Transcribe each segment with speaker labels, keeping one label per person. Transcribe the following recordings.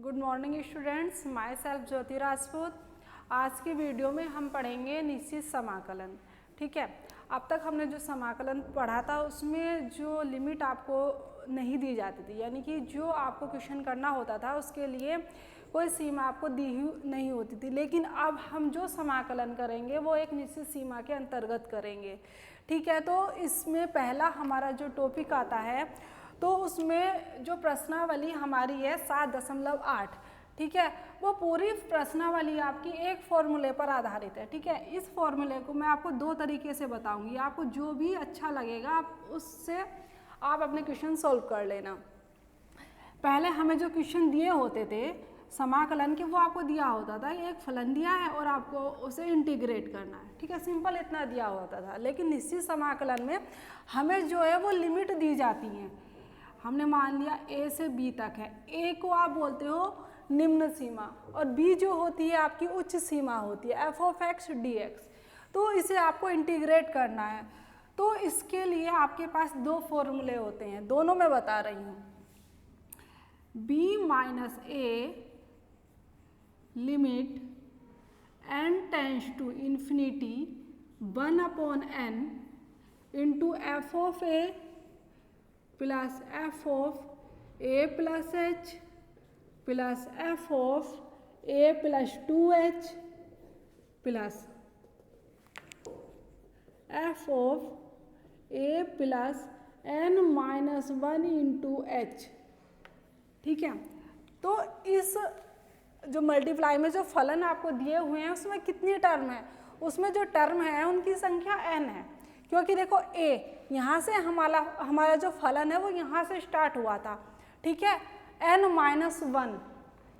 Speaker 1: Good morning students, my self Jyoti Rajput. आज के video में हम पढ़ेंगे निश्चित समाकलन। ठीक है, अब तक हमने जो समाकलन पढ़ा था उसमें जो लिमिट आपको नहीं दी जाती थी, यानी कि जो आपको क्वेश्चन करना होता था उसके लिए कोई सीमा आपको दी हुई नहीं होती थी। लेकिन अब हम जो समाकलन करेंगे वो एक निश्चित सीमा के अंतर्गत करेंगे। ठीक है, तो इसमें पहला हमारा जो टॉपिक आता है तो उसमें जो प्रश्नावली हमारी है 7.8, ठीक है, वो पूरी प्रश्नावली आपकी एक फॉर्मूले पर आधारित है। ठीक है, इस फॉर्मूले को मैं आपको दो तरीके से बताऊंगी, आपको जो भी अच्छा लगेगा आप उससे आप अपने क्वेश्चन सॉल्व कर लेना। पहले हमें जो क्वेश्चन दिए होते थे समाकलन के, वो आपको दिया होता था एक फलन दिया है और आपको उसे इंटीग्रेट करना है। ठीक है, सिंपल इतना दिया होता था। लेकिन निश्चित समाकलन में हमें जो है वो लिमिट दी जाती हैं। हमने मान लिया a से b तक है, a को आप बोलते हो निम्न सीमा और b जो होती है आपकी उच्च सीमा होती है f(x) dx। तो इसे आपको इंटीग्रेट करना है, तो इसके लिए आपके पास दो फॉर्मूले होते हैं, दोनों मैं बता रही हूँ। b minus a limit n tends to infinity 1/n into f(a) plus f(a plus h) plus f(a plus 2h) plus f(a plus n-1 into h। ठीक है, तो इस जो मल्टीप्लाई में जो फलन आपको दिए हुए हैं उसमें कितनी टर्म है, उसमें जो टर्म है उनकी संख्या n है। क्योंकि देखो a यहाँ से हमारा जो फलन है वो यहाँ से स्टार्ट हुआ था। ठीक है, n-1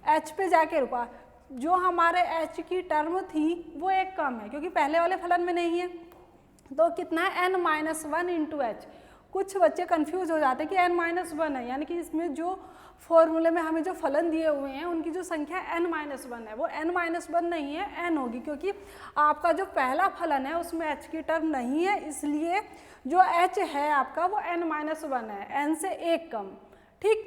Speaker 1: h पे जाके रुका, जो हमारे h की टर्म थी वो एक कम है क्योंकि पहले वाले फलन में नहीं है, तो कितना है n-1 इंटू h। कुछ बच्चे कंफ्यूज हो जाते हैं कि n-1 है, यानी कि इसमें जो फॉर्मूले में हमें जो फलन दिए हुए हैं उनकी जो संख्या n-1 है वो n-1 नहीं है, n होगी, क्योंकि आपका जो पहला फलन है उसमें h की टर्म नहीं है, इसलिए जो h है आपका वो n-1 है, n से एक कम। ठीक,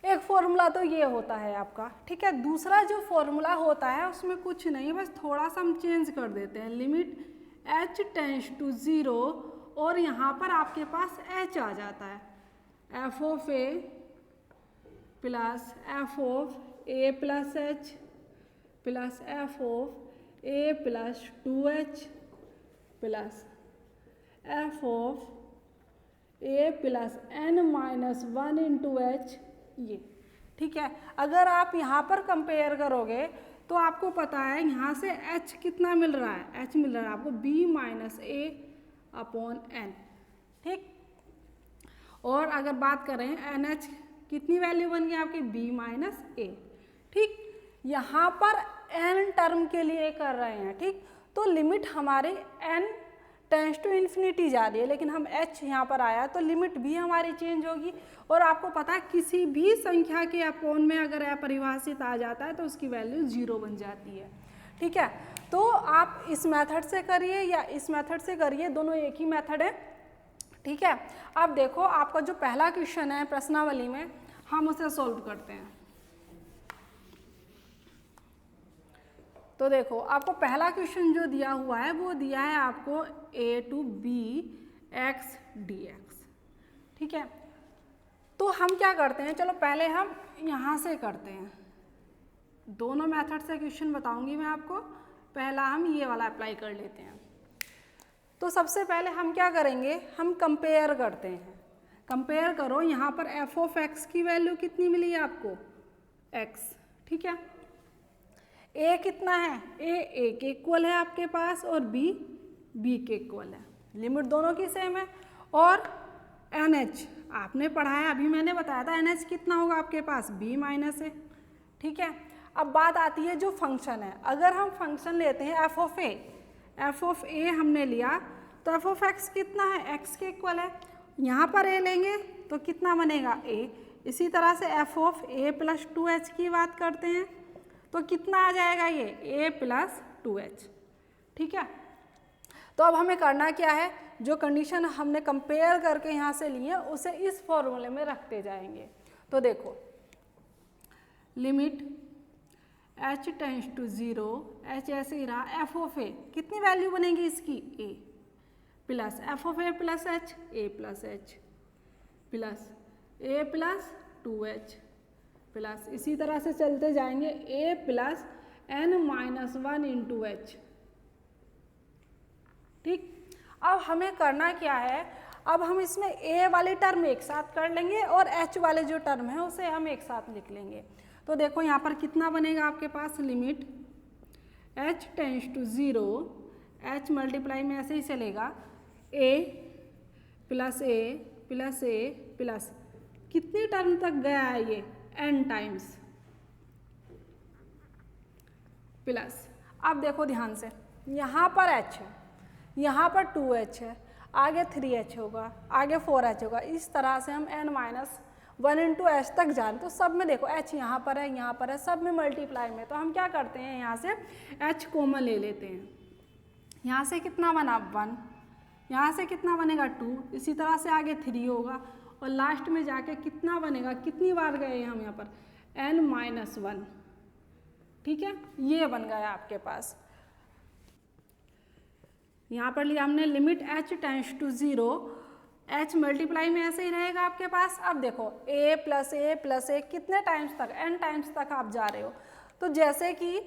Speaker 1: एक फॉर्मूला तो ये होता है आपका। ठीक है, दूसरा जो फॉर्मूला होता है उसमें कुछ नहीं, बस थोड़ा सा हम चेंज कर देते हैं, लिमिट h टेंस टू 0 और यहाँ पर आपके पास h आ जाता है, f(a) plus f(a plus h) plus f(a plus 2h) plus f(a plus n-1 into h। ये ठीक है, अगर आप यहाँ पर कंपेयर करोगे तो आपको पता है यहाँ से h कितना मिल रहा है, h मिल रहा है आपको b minus a upon n। ठीक, और अगर बात करें NH कितनी वैल्यू बन गई आपकी b माइनस a। ठीक, यहाँ पर n टर्म के लिए कर रहे हैं। ठीक, तो लिमिट हमारी n टेंस टू इन्फिनिटी जा रही है, लेकिन हम h यहाँ पर आया तो लिमिट भी हमारी चेंज होगी। और आपको पता है किसी भी संख्या के अपोन में अगर अपरिभाषित आ जाता है तो उसकी वैल्यू 0 बन जाती है। ठीक है, तो आप इस मेथड से करिए या इस मेथड से करिए, दोनों एक ही मेथड है। ठीक है, अब देखो आपका जो पहला क्वेश्चन है प्रश्नावली में, हम उसे सॉल्व करते हैं। तो देखो आपको पहला क्वेश्चन जो दिया हुआ है वो दिया है आपको a to b x dx। ठीक है, तो हम क्या करते हैं, चलो पहले हम यहाँ से करते हैं, दोनों मेथड से क्वेश्चन बताऊंगी मैं आपको। पहला हम ये वाला अप्लाई कर लेते हैं। तो सबसे पहले हम क्या करेंगे, हम कंपेयर करते हैं। कंपेयर करो, यहाँ पर f(x) की वैल्यू कितनी मिली है आपको, x। ठीक है, a कितना है, a के इक्वल है आपके पास और b के इक्वल है, लिमिट दोनों की सेम है। और NH आपने पढ़ा है, अभी मैंने बताया था NH कितना होगा आपके पास, b माइनस a। ठीक है, अब बात आती है जो फंक्शन है, अगर हम फंक्शन लेते हैं f(a) हमने लिया तो f(x) कितना है, x के इक्वल है, यहाँ पर a लेंगे तो कितना बनेगा a। इसी तरह से f(a प्लस 2h) की बात करते हैं तो कितना आ जाएगा ये a प्लस 2h। ठीक है, तो अब हमें करना क्या है, जो कंडीशन हमने कंपेयर करके यहाँ से ली है उसे इस फॉर्मूले में रखते जाएंगे। तो देखो limit h tends to 0, h ऐसे ही रहा, f ऑफ ए कितनी वैल्यू बनेगी इसकी a plus f of A plus h, a plus h plus a plus 2h plus इसी तरह से चलते जाएंगे a plus n minus 1 into h। ठीक, अब हमें करना क्या है, अब हम इसमें a वाली टर्म एक साथ कर लेंगे और h वाले जो टर्म है उसे हम एक साथ लिख लेंगे। तो देखो यहाँ पर कितना बनेगा आपके पास, limit h tends to 0, h multiply में ऐसे ही चलेगा a plus a plus a plus कितनी टर्म तक गया है ये n टाइम्स प्लस। अब देखो ध्यान से, यहाँ पर h है, यहाँ पर 2h है, आगे 3h होगा, आगे 4h होगा, इस तरह से हम n माइनस 1 इंटू h तक जाएं। तो सब में देखो h यहाँ पर है, यहाँ पर है, सब में मल्टीप्लाई में। तो हम क्या करते हैं, यहाँ से h कॉमन ले लेते हैं। यहाँ से कितना बना 1, यहाँ से कितना बनेगा 2, इसी तरह से आगे 3 होगा और लास्ट में जाके कितना बनेगा, कितनी बार गए हम यहाँ पर n माइनस 1। ठीक है, ये बन गया आपके पास। यहाँ पर लिया हमने limit h tends to 0, h multiply में ऐसे ही रहेगा आपके पास। अब देखो a प्लस a कितने टाइम्स तक, n टाइम्स तक आप जा रहे हो। तो जैसे कि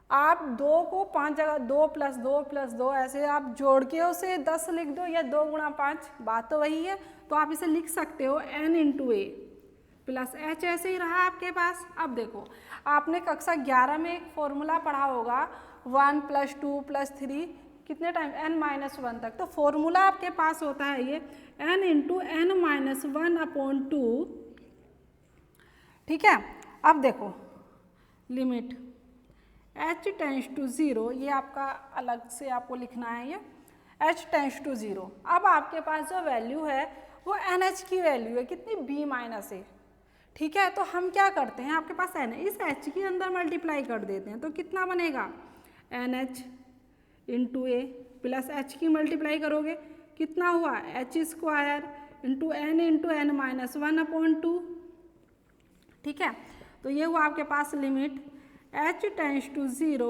Speaker 1: आप 2 को 5 जगह 2 प्लस 2 प्लस 2 ऐसे आप जोड़ के उसे 10 लिख दो या 2 गुणा 5, बात तो वही है। तो आप इसे लिख सकते हो n into a plus h ऐसे ही रहा आपके पास। अब देखो आपने कक्षा 11 में एक फॉर्मूला पढ़ा होगा 1 प्लस 2 प्लस 3 कितने टाइम n माइनस 1 तक। तो फॉर्मूला आपके पास होता है ये n into n minus 1 upon 2। ठीक है, अब देखो लिमिट h टेंस टू 0, ये आपका अलग से आपको लिखना है, ये h टेंस टू 0। अब आपके पास जो वैल्यू है वो nh की वैल्यू है कितनी, b माइनस a। ठीक है, तो हम क्या करते हैं, आपके पास n है, इस h के अंदर मल्टीप्लाई कर देते हैं। तो कितना बनेगा nh into A plus h की मल्टीप्लाई करोगे कितना हुआ h square into n minus 1 upon 2। ठीक है, तो ये हुआ आपके पास limit h tends to 0,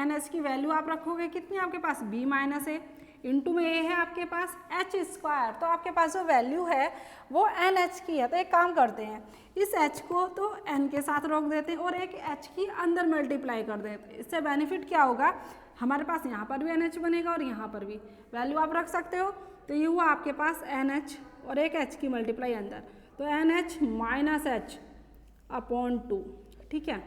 Speaker 1: nh की वैल्यू आप रखोगे कितनी आपके पास b माइनस ए, इंटू में a है आपके पास h स्क्वायर। तो आपके पास जो वैल्यू है वो nh की है। तो एक काम करते हैं, इस h को तो n के साथ रोक देते हैं और एक h की अंदर मल्टीप्लाई कर देते हैं। इससे बेनिफिट क्या होगा, हमारे पास यहाँ पर भी nh बनेगा और यहाँ पर भी वैल्यू आप रख सकते हो। तो ये हुआ आपके पास nh और एक h की मल्टीप्लाई अंदर, तो nh माइनस h अपॉन 2। ठीक है,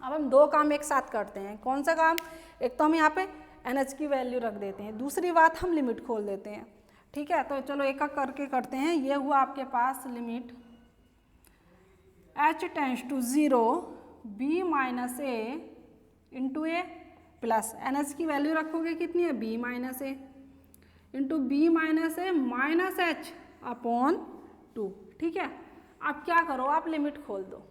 Speaker 1: अब हम दो काम एक साथ करते हैं। कौन सा काम, एक तो हम यहाँ पे nh की वैल्यू रख देते हैं, दूसरी बात हम लिमिट खोल देते हैं। ठीक है, तो चलो एक एक करके करते हैं। ये हुआ आपके पास limit h tends to 0 b minus A into A plus nh की वैल्यू रखोगे कितनी है b minus A into b minus A minus h upon 2। ठीक है, अब क्या करो, आप लिमिट खोल दो।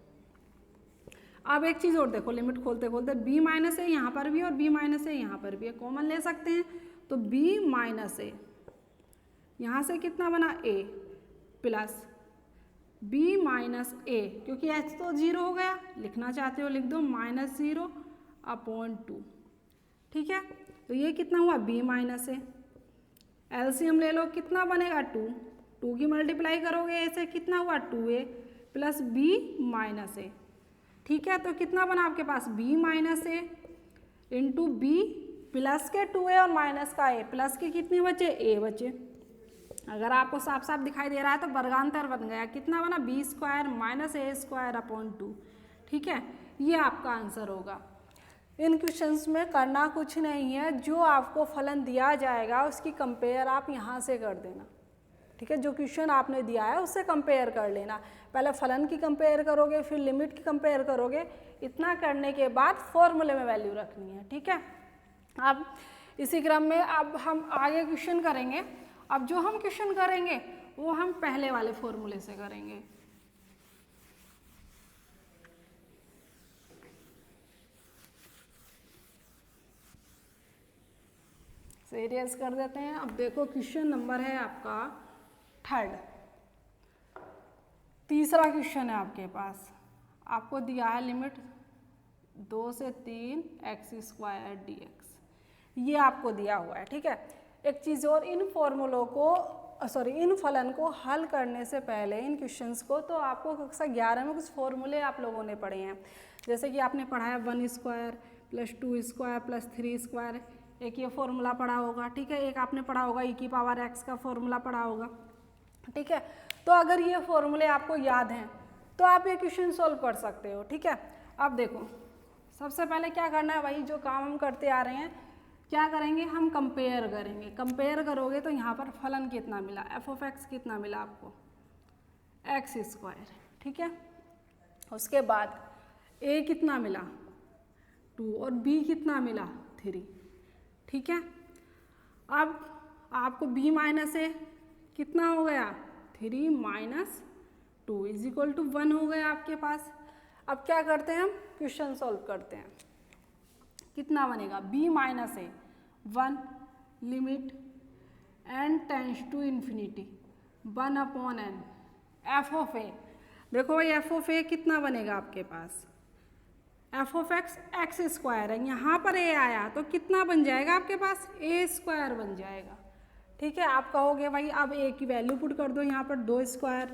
Speaker 1: अब एक चीज़ और देखो, लिमिट खोलते खोलते b माइनस ए यहाँ पर भी और b माइनस ए यहाँ पर भी है, कॉमन ले सकते हैं। तो b माइनस ए यहाँ से कितना बना a प्लस b माइनस ए, क्योंकि h तो 0 हो गया, लिखना चाहते हो लिख दो माइनस 0 अपॉन 2। ठीक है, तो ये कितना हुआ b माइनस ए, एलसीएम ले लो कितना बनेगा 2 की मल्टीप्लाई करोगे ऐसे कितना हुआ 2a प्लस b माइनस ए। ठीक है, तो कितना बना आपके पास b minus A into b plus के 2a और माइनस का a, प्लस के कितने बचे a बचे। अगर आपको साफ साफ दिखाई दे रहा है तो वर्गांतर बन गया, कितना बना b square minus a square upon 2। ठीक है, ये आपका आंसर होगा। इन क्वेश्चंस में करना कुछ नहीं है, जो आपको फलन दिया जाएगा उसकी कंपेयर आप यहाँ से कर देना। ठीक है, जो क्वेश्चन आपने दिया है उससे कंपेयर कर लेना। पहले फलन की कंपेयर करोगे, फिर लिमिट की कंपेयर करोगे, इतना करने के बाद फॉर्मूले में वैल्यू रखनी है। ठीक है, अब इसी क्रम में अब हम आगे क्वेश्चन करेंगे। अब जो हम क्वेश्चन करेंगे वो हम पहले वाले फॉर्मूले से करेंगे। सीरियस कर देते हैं। अब देखो क्वेश्चन नंबर है आपका 3rd, तीसरा क्वेश्चन है आपके पास। आपको दिया है लिमिट 2 से 3 x² dx, ये आपको दिया हुआ है। ठीक है, एक चीज़ और, इन फॉर्मूलों को इन फलन को हल करने से पहले इन क्वेश्चंस को तो आपको कक्षा 11 में कुछ फॉर्मूले आप लोगों ने पढ़े हैं, जैसे कि आपने पढ़ा है 1² + 2² + 3², एक ये फॉर्मूला पढ़ा होगा। ठीक है, एक आपने पढ़ा होगा e⁻x का फॉर्मूला पढ़ा होगा। ठीक है, तो अगर ये फॉर्मूले आपको याद हैं तो आप ये क्वेश्चन सॉल्व कर सकते हो। ठीक है, अब देखो सबसे पहले क्या करना है, वही जो काम हम करते आ रहे हैं, क्या करेंगे हम कंपेयर करेंगे। कंपेयर करोगे तो यहाँ पर फलन कितना मिला, f(x) कितना मिला आपको, x²। ठीक है, उसके बाद a कितना मिला 2 और b कितना मिला 3। ठीक है, अब आपको b माइनस a कितना हो गया 3 - 2 = 1 हो गया आपके पास। अब क्या करते हैं हम क्वेश्चन सॉल्व करते हैं, कितना बनेगा b - a 1 limit n tends to infinity 1/n f(a), देखो भाई f(a) कितना बनेगा आपके पास, f(x) x² है, यहाँ पर a आया तो कितना बन जाएगा आपके पास a² बन जाएगा। ठीक है, आप कहोगे भाई अब a की वैल्यू पुट कर दो यहाँ पर 2²।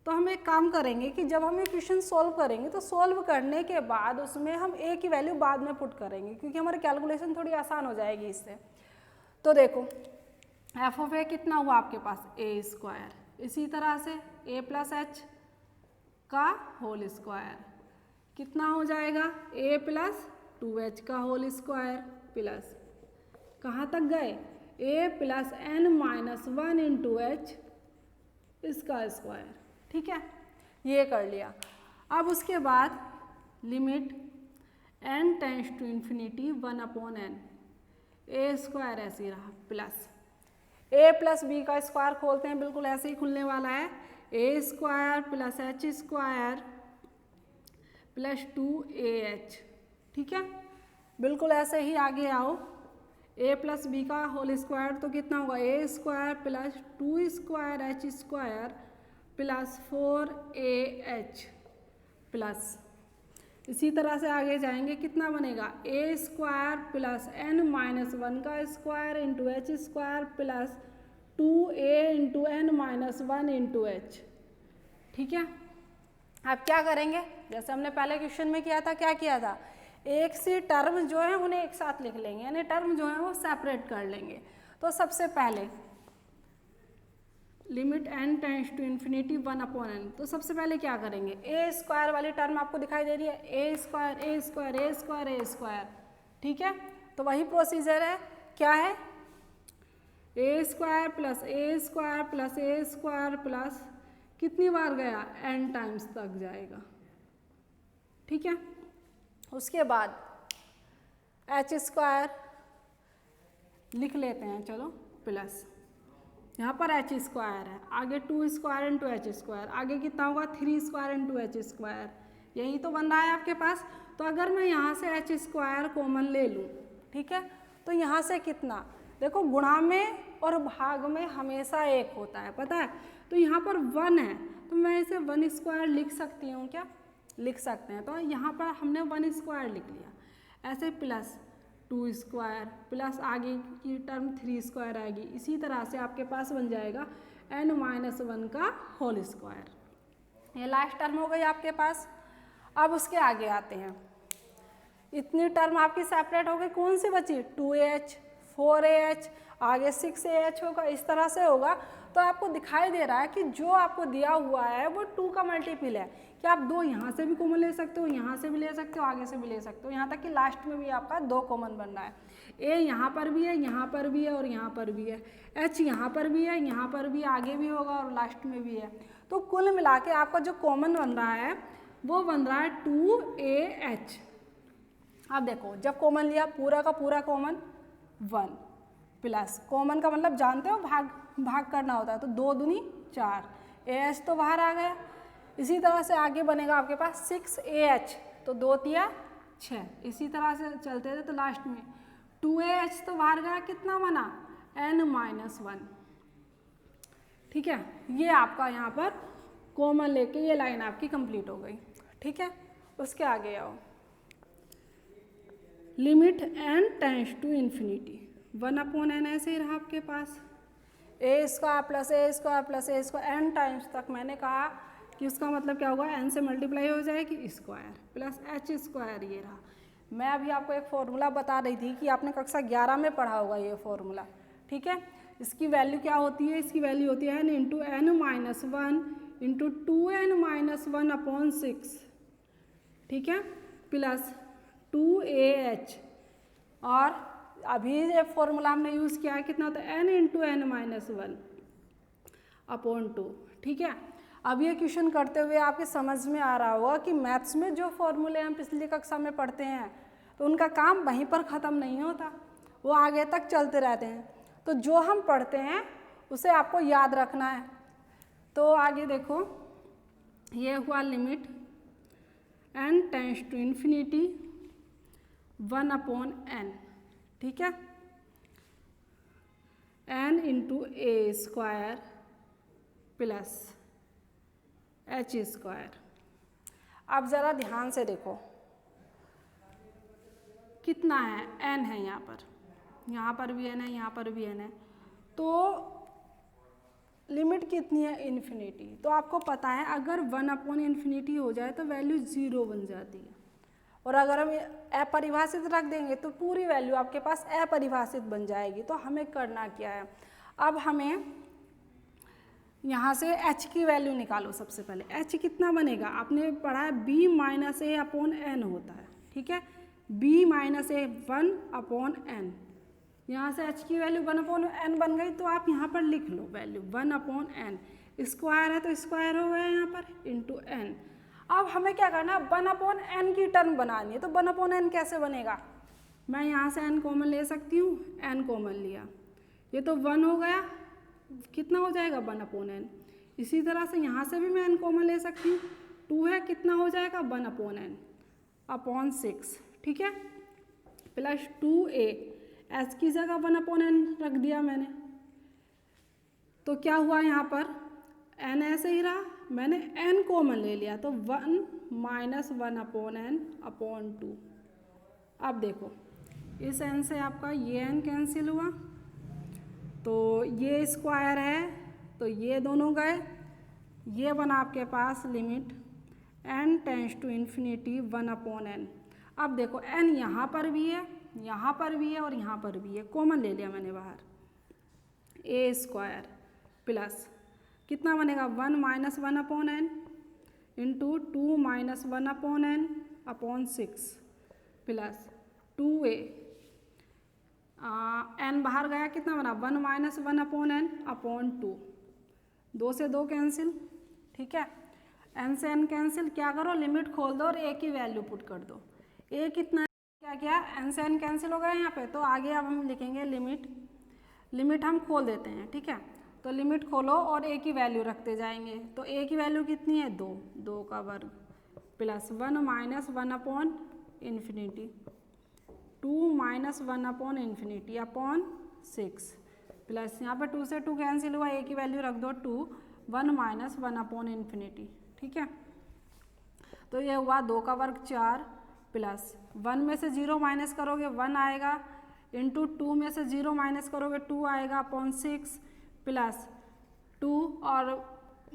Speaker 1: तो हम एक काम करेंगे कि जब हम ये क्वेश्चन सॉल्व करेंगे तो सॉल्व करने के बाद उसमें हम a की वैल्यू बाद में पुट करेंगे, क्योंकि हमारी कैलकुलेशन थोड़ी आसान हो जाएगी इससे। तो देखो f(a) कितना हुआ आपके पास a², इसी तरह से a + h का होल स्क्वायर कितना हो जाएगा a + 2h का होल स्क्वायर प्लस कहाँ तक गए a + n - 1 × h इसका स्क्वायर। ठीक है, ये कर लिया। अब उसके बाद limit n tends to infinity 1/n a² ऐसे ही रहा प्लस a + b का स्क्वायर खोलते हैं, बिल्कुल ऐसे ही खुलने वाला है a² + h² + 2ah। ठीक है, बिल्कुल ऐसे ही आगे आओ, a + b का होल स्क्वायर तो कितना होगा a² + 2² h² + 4ah प्लस इसी तरह से आगे जाएंगे, कितना बनेगा a² + n - 1 का square × h² + 2a × n - 1 × h। ठीक है, अब क्या करेंगे, जैसे हमने पहले क्वेश्चन में किया था, क्या किया था, एक सी टर्म जो है उन्हें एक साथ लिख लेंगे, यानी टर्म जो है वो सेपरेट कर लेंगे। तो सबसे पहले limit n tends to infinity 1/n, तो सबसे पहले क्या करेंगे a² वाली टर्म आपको दिखाई दे रही है a²। ठीक है, तो वही प्रोसीजर है, क्या है a² + a² प्लस कितनी बार गया n टाइम्स तक जाएगा। ठीक है, उसके बाद h² लिख लेते हैं, चलो प्लस यहाँ पर h² है, आगे 2² × h², आगे कितना होगा 3² × h², यही तो बन रहा है आपके पास। तो अगर मैं यहाँ से h² कॉमन ले लूँ, ठीक है, तो यहाँ से कितना, देखो गुणा में और भाग में हमेशा 1 होता है, पता है, तो यहाँ पर 1 है तो मैं इसे 1² लिख सकती हूँ, क्या लिख सकते हैं, तो यहाँ पर हमने 1² लिख लिया, ऐसे प्लस 2² प्लस आगे की टर्म 3² आएगी, इसी तरह से आपके पास बन जाएगा n - 1 का होल स्क्वायर। ये लास्ट टर्म हो गई आपके पास। अब उसके आगे आते हैं, इतनी टर्म आपकी सेपरेट हो गई, कौन सी बची 2ah 4ah, आगे 6ah होगा, इस तरह से होगा। तो आपको दिखाई दे रहा है कि जो आपको दिया हुआ है वो 2 का मल्टीपल है, कि आप 2 यहाँ से भी कॉमन ले सकते हो, यहाँ से भी ले सकते हो, आगे से भी ले सकते हो, यहाँ तक कि लास्ट में भी आपका 2 कॉमन बन रहा है। a यहाँ पर भी है, यहाँ पर भी है और यहाँ पर भी है, h यहाँ पर भी है, यहाँ पर भी, आगे भी होगा और लास्ट में भी है। तो कुल मिला के आपका जो कॉमन बन रहा है वो बन रहा है 2ah। अब देखो जब कॉमन लिया पूरा का पूरा कॉमन 1 प्लस कॉमन का मतलब जानते हो भाग करना होता है, तो 2 दूनी 4, ah तो बाहर आ गया। इसी तरह से आगे बनेगा आपके पास 6ah, तो 2 तिया 6, इसी तरह से चलते थे। तो लास्ट में 2ah तो बाहर गया, कितना बना n - 1। ठीक है, ये आपका यहाँ पर कॉमन लेके ये लाइन आपकी कंप्लीट हो गई। ठीक है, उसके आगे आओ। Limit n tends to infinity, 1/n ऐसे ही रहा आपके पास, a square plus a square plus a square n times तक। मैंने कहा कि उसका मतलब क्या होगा, n से मल्टीप्लाई हो जाएगी स्क्वायर प्लस h स्क्वायर, ये रहा। मैं अभी आपको एक फॉर्मूला बता रही थी कि आपने कक्षा 11 में पढ़ा होगा ये फॉर्मूला। ठीक है, इसकी वैल्यू क्या होती है, इसकी वैल्यू होती है n into n minus 1 into 2n minus 1/6, ठीक है, प्लस 2ah। और अभी ये फॉर्मूला हमने यूज़ किया है कितना, तो n इंटू n माइनस 1/2। ठीक है, अब ये क्वेश्चन करते हुए आपके समझ में आ रहा होगा कि मैथ्स में जो फॉर्मूले हम पिछली कक्षा में पढ़ते हैं तो उनका काम वहीं पर ख़त्म नहीं होता, वो आगे तक चलते रहते हैं। तो जो हम पढ़ते हैं उसे आपको याद रखना है। तो आगे देखो, ये हुआ limit n tends to infinity 1/n, ठीक है, n into a square plus h square. अब ज़रा ध्यान से देखो कितना है, n है यहाँ पर भी n है, यहाँ पर भी n है, तो लिमिट कितनी है, इन्फिनिटी। तो आपको पता है अगर 1/इन्फिनिटी हो जाए तो वैल्यू 0 बन जाती है, और अगर हम अपरिभाषित रख देंगे तो पूरी वैल्यू आपके पास अपरिभाषित बन जाएगी। तो हमें करना क्या है, अब हमें यहाँ से h की वैल्यू निकालो। सबसे पहले h कितना बनेगा, आपने पढ़ा है b minus a upon n होता है, ठीक है, b माइनस a 1/n। यहाँ से h की वैल्यू 1/n बन गई, तो आप यहाँ पर लिख लो वैल्यू 1/n, स्क्वायर है तो स्क्वायर हो गया यहाँ पर इंटू n। अब हमें क्या करना है, 1/n की टर्म बनानी है। तो 1/n कैसे बनेगा, मैं यहाँ से n कॉमन ले सकती हूँ, n कॉमन लिया, ये तो 1 हो गया, कितना हो जाएगा 1/n। इसी तरह से यहाँ से भी मैं n कॉमन ले सकती हूँ, 2 है, कितना हो जाएगा 1/n/6, ठीक है, प्लस 2a, h की जगह 1/n रख दिया मैंने, तो क्या हुआ यहाँ पर n ऐसे ही रहा, मैंने n कॉमन ले लिया, तो 1 माइनस 1/n/2। अब देखो इस n से आपका ये n कैंसिल हुआ, तो ये स्क्वायर है तो ये दोनों गए, ये बना आपके पास limit n tends to infinity 1/n। अब देखो n यहाँ पर भी है, यहाँ पर भी है और यहाँ पर भी है, कॉमन ले लिया मैंने बाहर, a स्क्वायर प्लस कितना बनेगा 1 minus 1/n into 2 minus 1/n/6 plus 2a, n बाहर गया, कितना बना 1 माइनस 1/n/2, 2 से 2 कैंसिल, ठीक है, n से n कैंसिल, क्या करो लिमिट खोल दो और a की वैल्यू पुट कर दो। a कितना है, क्या किया, n से n कैंसिल हो गया यहाँ पे, तो आगे अब हम लिखेंगे लिमिट हम खोल देते हैं, ठीक है, तो लिमिट खोलो और a की वैल्यू रखते जाएंगे। तो a की वैल्यू कितनी है 2 का वर्ग प्लस 1 माइनस 1/इन्फिनिटी 2 माइनस 1/इन्फिनिटी/6 प्लस यहाँ पर 2 से 2 कैंसिल हुआ, a की वैल्यू रख दो 2, 1 माइनस 1/इन्फिनिटी, ठीक है, तो ये हुआ 2 का वर्ग 4 प्लस 1 में से 0 माइनस करोगे 1 आएगा, इंटू 2 में से 0 माइनस करोगे 2 आएगा/6 प्लस 2 और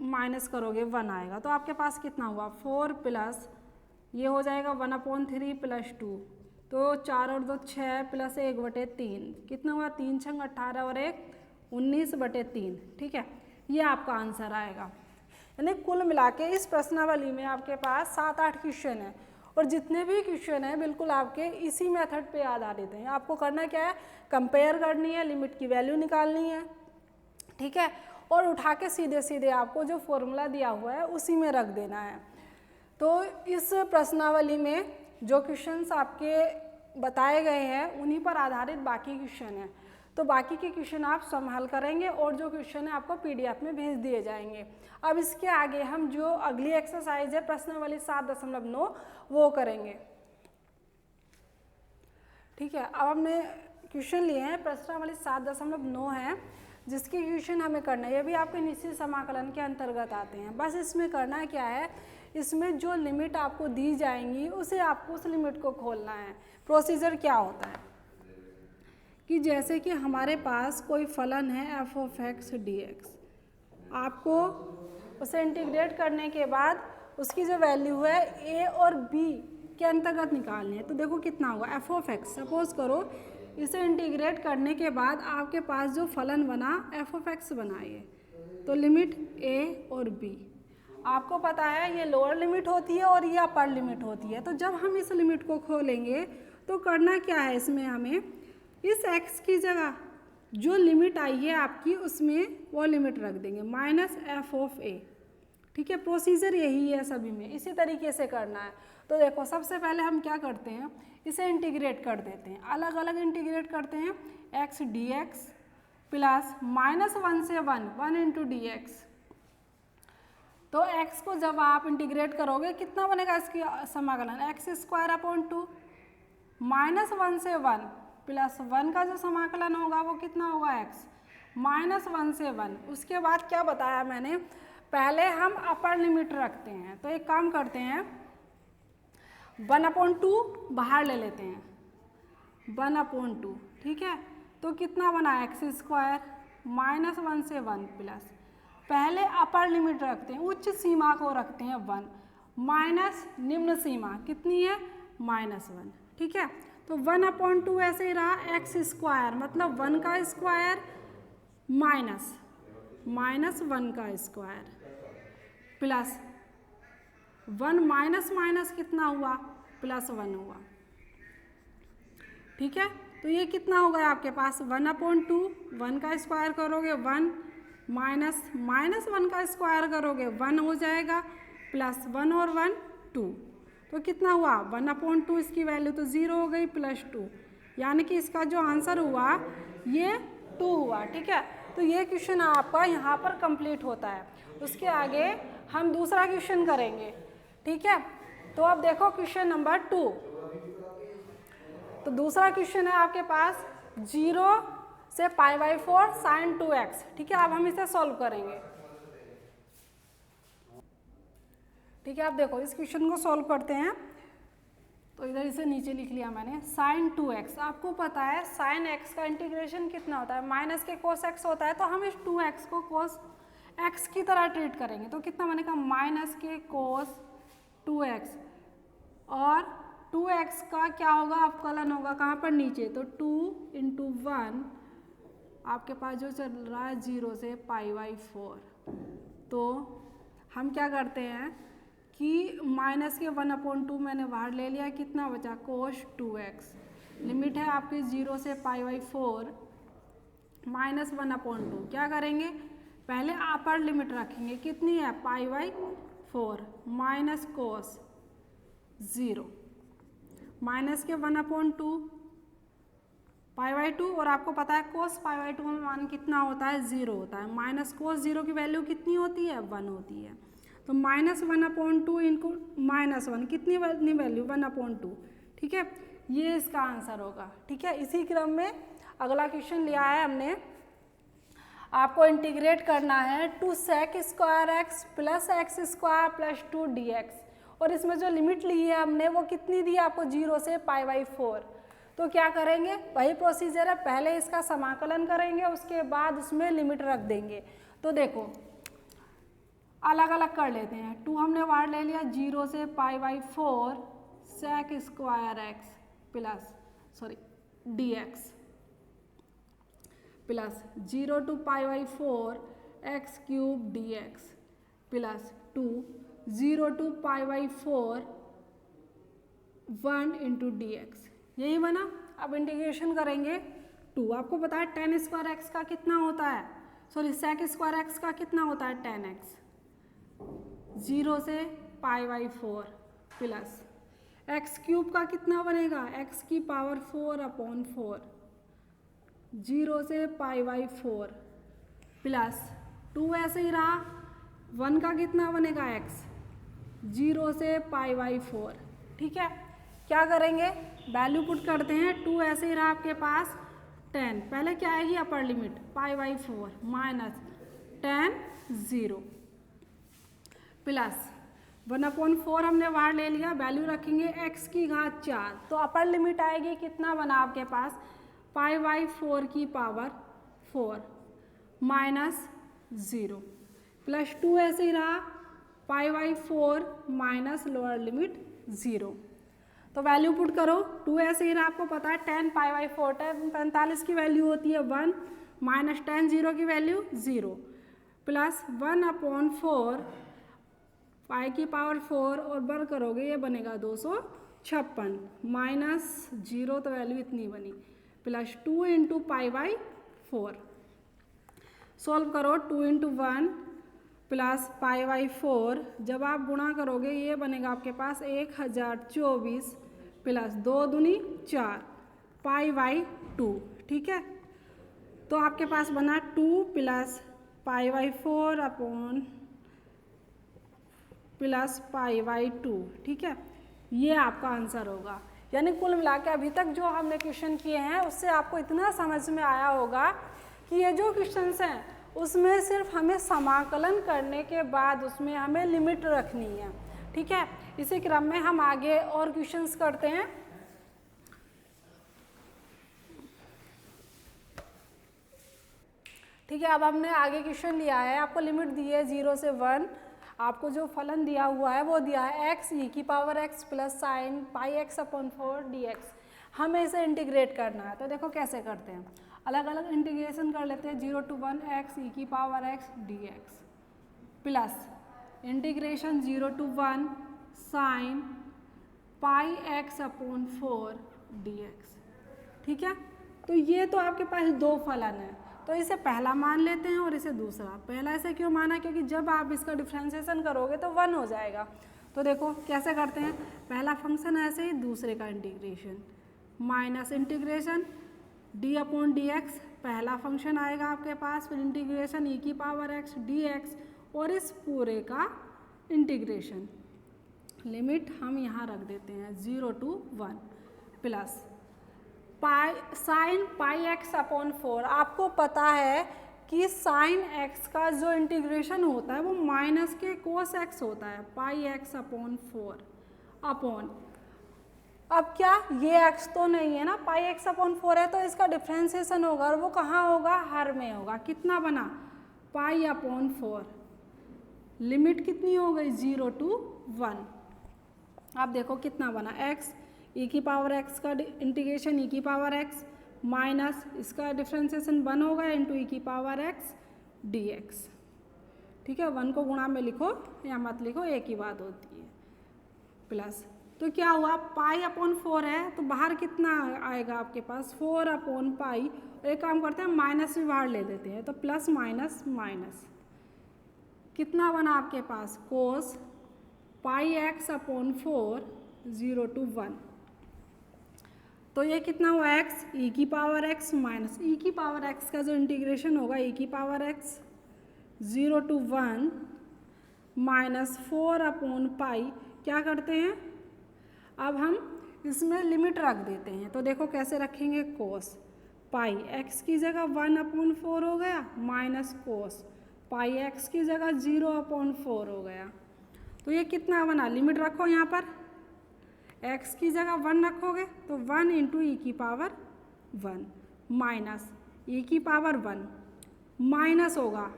Speaker 1: माइनस करोगे 1 आएगा, तो आपके पास कितना हुआ 4 प्लस ये हो जाएगा 1/3 प्लस 2, तो 4 और 2 6 प्लस 1/3, कितना हुआ 3 छंग 18 और 1 19/3, ठीक है, ये आपका आंसर आएगा। यानी कुल मिला के इस प्रश्नावली में आपके पास 7-8 क्वेश्चन है, और जितने भी क्वेश्चन हैं बिल्कुल आपके इसी मेथड पे आधारित हैं। आपको करना क्या है, कंपेयर करनी है, लिमिट की वैल्यू निकालनी है, ठीक है, और उठा के सीधे सीधे आपको जो फॉर्मूला दिया हुआ है उसी में रख देना है। तो इस प्रश्नावली में जो क्वेश्चंस आपके बताए गए हैं उन्हीं पर आधारित बाकी क्वेश्चन हैं, तो बाकी के क्वेश्चन आप संभाल करेंगे और जो क्वेश्चन है आपको PDF में भेज दिए जाएंगे। अब इसके आगे हम जो अगली एक्सरसाइज है प्रश्नावली 7.9 वो करेंगे, ठीक है। अब हमने क्वेश्चन लिए हैं प्रश्नावली 7.9 है, जिसकी क्वेश्चन हमें करना है, ये भी आपके निश्चित समाकलन के अंतर्गत आते हैं। बस इसमें करना क्या है, इसमें जो लिमिट आपको दी जाएंगी उसे आपको उस लिमिट को खोलना है। प्रोसीजर क्या होता है कि जैसे कि हमारे पास कोई फलन है F of x D x, आपको उसे इंटीग्रेट करने के बाद उसकी जो वैल्यू है ए और बी के अंतर्गत निकालनी है। तो देखो कितना होगा एफ ऑफ एक्स, सपोज करो इसे इंटीग्रेट करने के बाद आपके पास जो फलन बना एफ ऑफ एक्स बना ये, तो लिमिट ए और बी, आपको पता है ये लोअर लिमिट होती है और ये अपर लिमिट होती है। तो जब हम इस लिमिट को खोलेंगे तो करना क्या है, इसमें हमें इस x की जगह जो लिमिट आई है आपकी उसमें वो लिमिट रख देंगे माइनस एफ ऑफ ए। ठीक है, प्रोसीजर यही है सभी में, इसी तरीके से करना है। तो देखो सबसे पहले हम क्या करते हैं, इसे इंटीग्रेट कर देते हैं, अलग अलग इंटीग्रेट करते हैं। x डी एक्स प्लस -1 से 1 इंटू डी एक्स। तो x को जब आप इंटीग्रेट करोगे कितना बनेगा इसकी समाकलन, एक्स स्क्वायर अपॉन 2 -1 से 1 प्लस 1 का जो समाकलन होगा वो कितना होगा x -1 से 1। उसके बाद क्या बताया मैंने, पहले हम अपर लिमिट रखते हैं। तो एक काम करते हैं 1/2 बाहर ले लेते हैं, 1/2। ठीक है, तो कितना बना एक्स स्क्वायर -1 से 1 प्लस, पहले अपर लिमिट रखते हैं, उच्च सीमा को रखते हैं 1 माइनस निम्न सीमा कितनी है -1। ठीक है, तो 1/2 ऐसे ही रहा, एक्स स्क्वायर मतलब 1 का स्क्वायर माइनस -1 का स्क्वायर प्लस 1 माइनस माइनस कितना हुआ +1 हुआ। ठीक है, तो ये कितना हो गया आपके पास 1/2, 1 का स्क्वायर करोगे 1 माइनस -1 का स्क्वायर करोगे 1 हो जाएगा, +1 और 1 2। तो कितना हुआ 1/2, इसकी वैल्यू तो 0 हो गई, +2, यानी कि इसका जो आंसर हुआ ये 2 हुआ। ठीक है, तो ये क्वेश्चन आपका यहाँ पर कंप्लीट होता है। उसके आगे हम दूसरा क्वेश्चन करेंगे। ठीक है, तो अब देखो क्वेश्चन नंबर 2। तो दूसरा क्वेश्चन है आपके पास 0 से π/4 sin 2x। ठीक है, अब हम इसे सॉल्व करेंगे। ठीक है, अब देखो इस क्वेश्चन को सॉल्व करते हैं। तो इधर इसे नीचे लिख लिया मैंने, sin 2x। आपको पता है sin x का इंटीग्रेशन कितना होता है, माइनस के cos x होता है। तो हम इस 2x को cos x की तरह ट्रीट करेंगे। तो कितना बनेगा माइनस के cos 2x, और 2x का क्या होगा अवकलन होगा कहाँ पर नीचे, तो 2 × 1 आपके पास जो चल रहा है 0 से π/4। तो हम क्या करते हैं कि माइनस के 1/2 मैंने बाहर ले लिया, कितना बचा cos 2x। लिमिट है आपकी 0 से π/4 -1/2। क्या करेंगे, पहले अपर लिमिट रखेंगे, कितनी है π/4 माइनस cos 0 माइनस के 1/2 π/2, और आपको पता है cos π/2 में मान कितना होता है 0 होता है, माइनस cos 0 की वैल्यू कितनी होती है 1 होती है। तो -1/2 इनटू -1 कितनी वैल्यू 1/2। ठीक है, ये इसका आंसर होगा। ठीक है, इसी क्रम में अगला क्वेश्चन लिया है हमने, आपको इंटीग्रेट करना है 2 sec square x plus x square plus 2 dx, और इसमें जो लिमिट ली है हमने वो कितनी दी है आपको 0 से π/4। तो क्या करेंगे, वही प्रोसीजर है, पहले इसका समाकलन करेंगे, उसके बाद उसमें लिमिट रख देंगे। तो देखो अलग अलग कर लेते हैं, 2 हमने बाहर ले लिया, 0 से π/4 sec square x plus dx plus 0 to π/4 x³ dx plus 2 0 to π/4 1 × dx। यही बना। अब इंटीग्रेशन करेंगे 2, आपको पता है tan स्क्वायर x का कितना होता है, sec स्क्वायर x का कितना होता है tan x, 0 से π/4 प्लस x³ का कितना बनेगा x⁴ 4/4 0 से π/4 प्लस 2 ऐसे ही रहा, 1 का कितना बनेगा x 0 से π/4। ठीक है, क्या करेंगे वैल्यू पुट करते हैं, 2 ऐसे ही रहा आपके पास, 10, पहले क्या आएगी अपर लिमिट π/4 माइनस 10 0 प्लस 1/4 हमने बाहर ले लिया, वैल्यू रखेंगे x की घात 4, तो अपर लिमिट आएगी कितना बना आपके पास π/4 की पावर 4 माइनस 0 प्लस 2 ऐसे ही रहा π/4 माइनस लोअर लिमिट 0। तो वैल्यू पुट करो, 2 ऐसे ही रहा, आपको पता है 10 π/4 10 45 की वैल्यू होती है 1 माइनस 10 0 की वैल्यू 0 प्लस 1/4 पाई की पावर 4 और बर करोगे ये बनेगा 256 माइनस 0 तो वैल्यू इतनी बनी प्लस 2 इंटू π/4 सोल्व करो 2 इंटू 1 प्लस π/4 जब आप गुणा करोगे ये बनेगा आपके पास 1024 प्लस 2 दूनी 4 π/2 ठीक है। तो आपके पास बना 2 प्लस π/4 अपॉन प्लस π/2 ठीक है, ये आपका आंसर होगा। यानी कुल मिला के अभी तक जो हमने क्वेश्चन किए हैं उससे आपको इतना समझ में आया होगा कि ये जो क्वेश्चंस हैं उसमें सिर्फ हमें समाकलन करने के बाद उसमें हमें लिमिट रखनी है, ठीक है। इसी क्रम में हम आगे और क्वेश्चंस करते हैं। ठीक है, अब हमने आगे क्वेश्चन लिया है, आपको लिमिट दी है 0 से 1, आपको जो फलन दिया हुआ है वो दिया है x e की power x plus sign πx/4 dx। हमें इसे इंटीग्रेट करना है, तो देखो कैसे करते हैं, अलग अलग इंटीग्रेशन कर लेते हैं। 0 to 1 x e की power x dx plus integration 0 to 1 sine πx/4 dx, ठीक है। तो ये तो आपके पास दो फलन है, तो इसे पहला मान लेते हैं और इसे दूसरा। पहला ऐसे क्यों माना, क्योंकि जब आप इसका डिफ्रेंशिएशन करोगे तो 1 हो जाएगा। तो देखो कैसे करते हैं, पहला फंक्शन ऐसे ही, दूसरे का इंटीग्रेशन माइनस इंटीग्रेशन d/dx, पहला फंक्शन आएगा आपके पास, फिर इंटीग्रेशन e की पावर x dx और इस पूरे का इंटीग्रेशन। लिमिट हम यहाँ रख देते हैं 0 to 1 प्लस साइन πx/4। आपको पता है कि साइन x का जो इंटीग्रेशन होता है वो माइनस के कोस x होता है, πx/4 अपॉन, अब क्या ये x तो नहीं है ना, πx/4 है, तो इसका डिफ्रेंशिएशन होगा और वो कहाँ होगा, हर में होगा। कितना बना π/4, लिमिट कितनी हो गई 0 to 1। अब देखो कितना बना x e की पावर x का इंटीग्रेशन e की पावर x माइनस इसका डिफ्रेंशिएशन 1 होगा इंटू e की पावर x dx, ठीक है। 1 को गुणा में लिखो या मत लिखो, एक ही बात होती है। प्लस तो क्या हुआ, π/4 है तो बाहर कितना आएगा आपके पास 4/π। एक काम करते हैं माइनस भी बाहर ले देते हैं, तो प्लस माइनस माइनस कितना बना आपके पास कोस πx/4 0 to 1। तो ये कितना हुआ x e की पावर x माइनस e की पावर x का जो इंटीग्रेशन होगा e की पावर x 0 to 1 माइनस 4/π। क्या करते हैं, अब हम इसमें लिमिट रख देते हैं। तो देखो कैसे रखेंगे, कोस पाई x की जगह 1/4 हो गया माइनस कोस पाई x की जगह 0/4 हो गया। तो ये कितना बना, लिमिट रखो यहाँ पर, x की जगह 1 रखोगे तो 1 इंटू e की पावर 1 माइनस e की पावर 1 माइनस होगा।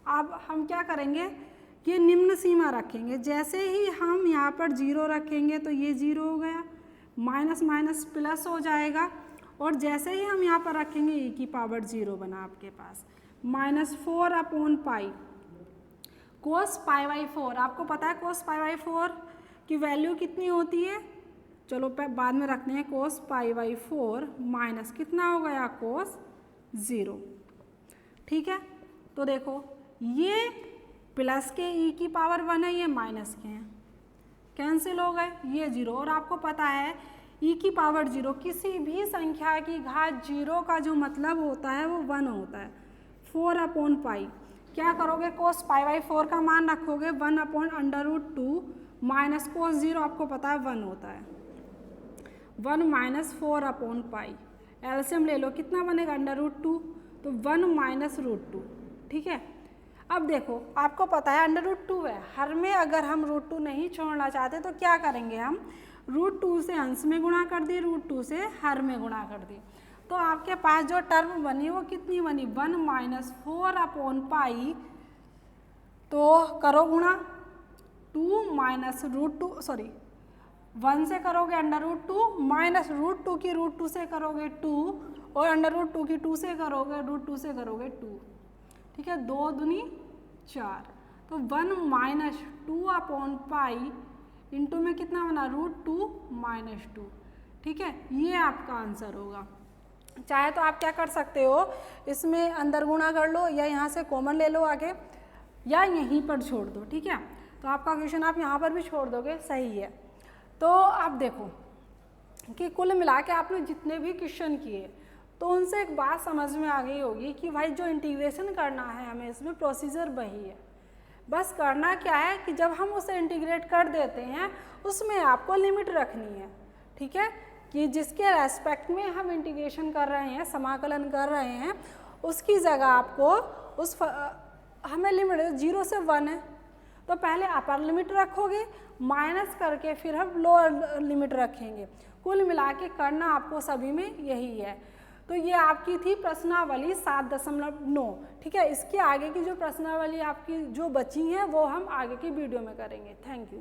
Speaker 1: अब हम क्या करेंगे, ये निम्न सीमा रखेंगे, जैसे ही हम यहाँ पर 0 रखेंगे तो ये 0 हो गया, माइनस माइनस प्लस हो जाएगा, और जैसे ही हम यहाँ पर रखेंगे e की पावर 0 बना आपके पास माइनस 4/π कोस π/4। आपको पता है कोस π/4 की वैल्यू कितनी होती है, चलो बाद में रखते हैं, कोस π/4 माइनस कितना हो गया कोस 0, ठीक है। तो देखो ये प्लस के e की पावर 1 है, ये माइनस के हैं, कैंसिल हो गए, ये 0। और आपको पता है e की पावर 0 किसी भी संख्या की घात 0 का जो मतलब होता है वो 1 होता है। 4/π क्या करोगे, कोस π/4 का मान रखोगे 1/√2 माइनस कोस 0 आपको पता है 1 होता है, 1 माइनस 4/π। एलसीएम ले लो, कितना बनेगा √2, तो 1 माइनस √2, ठीक है। अब देखो आपको पता है √2 है, हर में अगर हम √2 नहीं छोड़ना चाहते तो क्या करेंगे, हम √2 से अंश में गुणा कर दिए, √2 से हर में गुणा कर दिए, तो आपके पास जो टर्म बनी वो कितनी बनी, 1 माइनस 4/पाई, तो करो गुणा 2 माइनस √2 सॉरी 1 से करोगे √2 माइनस √2 की √2 से करोगे 2 और √2 की 2 से करोगे √2 से करोगे 2, ठीक है, 2 दूनी 4, तो 1 माइनस 2/पाई इंटू में कितना बना √2 माइनस 2, ठीक है, ये आपका आंसर होगा। चाहे तो आप क्या कर सकते हो, इसमें अंदर गुणा कर लो या यहाँ से कॉमन ले लो आगे, या यहीं पर छोड़ दो, ठीक है, तो आपका क्वेश्चन आप यहाँ पर भी छोड़ दोगे, सही है। तो आप देखो कि कुल मिला के आपने जितने भी क्वेश्चन किए तो उनसे एक बात समझ में आ गई होगी कि भाई जो इंटीग्रेशन करना है हमें, इसमें प्रोसीजर वही है, बस करना क्या है कि जब हम उसे इंटीग्रेट कर देते हैं उसमें आपको लिमिट रखनी है, ठीक है, कि जिसके रेस्पेक्ट में हम इंटीग्रेशन कर रहे हैं, समाकलन कर रहे हैं, उसकी जगह आपको हमें लिमिट 0 से 1 है तो पहले अपर लिमिट रखोगे, माइनस करके फिर हम लोअर लिमिट रखेंगे, कुल मिला के करना आपको सभी में यही है। तो ये आपकी थी प्रश्नावली 7.9, ठीक है, इसके आगे की जो प्रश्नावली आपकी जो बची हैं वो हम आगे की वीडियो में करेंगे। Thank you.